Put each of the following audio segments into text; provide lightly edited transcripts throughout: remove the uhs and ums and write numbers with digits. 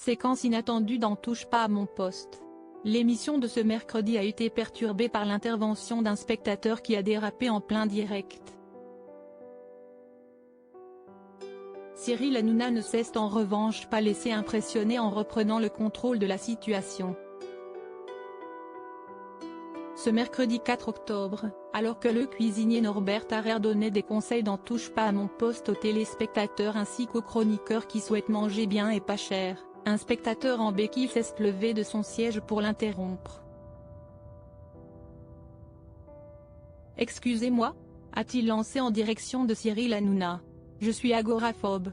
Séquence inattendue dans Touche pas à mon poste. L'émission de ce mercredi a été perturbée par l'intervention d'un spectateur qui a dérapé en plein direct. Cyril Hanouna ne s'est en revanche pas laissé impressionner en reprenant le contrôle de la situation. Ce mercredi 4 octobre, alors que le cuisinier Norbert Harrer donnait des conseils dans Touche pas à mon poste aux téléspectateurs ainsi qu'aux chroniqueurs qui souhaitent manger bien et pas cher, un spectateur en béquille s'est levé de son siège pour l'interrompre. « Excusez-moi » a-t-il lancé en direction de Cyril Hanouna. « Je suis agoraphobe.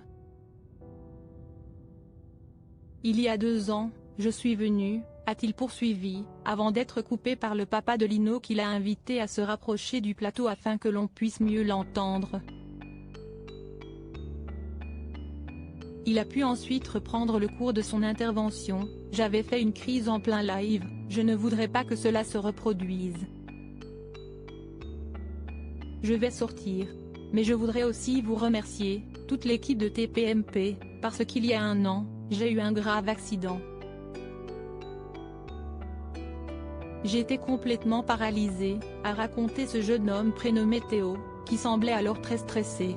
Il y a 2 ans, je suis venu », a-t-il poursuivi, avant d'être coupé par le papa de Lino qui l'a invité à se rapprocher du plateau afin que l'on puisse mieux l'entendre. Il a pu ensuite reprendre le cours de son intervention. « J'avais fait une crise en plein live, je ne voudrais pas que cela se reproduise. Je vais sortir. Mais je voudrais aussi vous remercier, toute l'équipe de TPMP, parce qu'il y a 1 an, j'ai eu un grave accident. J'étais complètement paralysé », a raconté ce jeune homme prénommé Théo, qui semblait alors très stressé.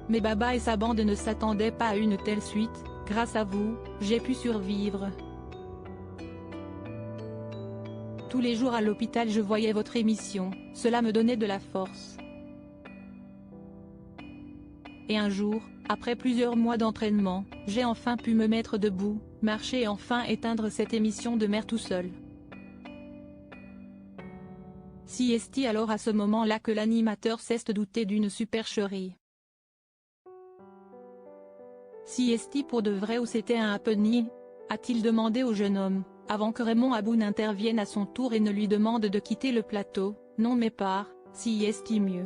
Mais Baba et sa bande ne s'attendaient pas à une telle suite. « Grâce à vous, j'ai pu survivre. Tous les jours à l'hôpital je voyais votre émission, cela me donnait de la force. Et un jour, après plusieurs mois d'entraînement, j'ai enfin pu me mettre debout, marcher et enfin éteindre cette émission de merde tout seul. » C'est alors à ce moment-là que l'animateur s'est douté d'une supercherie. C'est pour de vrai ou c'était un happening ? A-t-il demandé au jeune homme, avant que Raymond Abou n'intervienne à son tour et ne lui demande de quitter le plateau. « Non mais pars, c'est mieux. »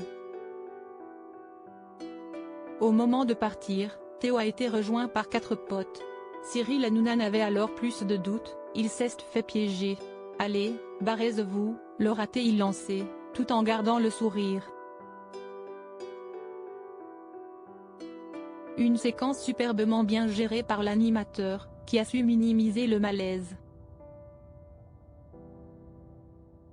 Au moment de partir, Théo a été rejoint par 4 potes. Cyril Hanouna n'avait alors plus de doute, il s'est fait piéger. « Allez, barrez-vous », l'aura-t-il lancé, tout en gardant le sourire. Une séquence superbement bien gérée par l'animateur, qui a su minimiser le malaise.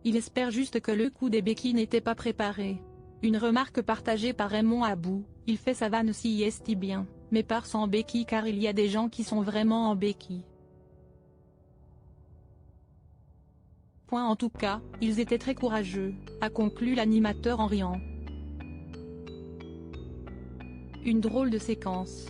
Il espère juste que le coup des béquilles n'était pas préparé. Une remarque partagée par Raymond Abou, il fait sa vanne c'est bien, mais part sans béquilles car il y a des gens qui sont vraiment en béquilles. En tout cas, ils étaient très courageux, a conclu l'animateur en riant. Une drôle de séquence.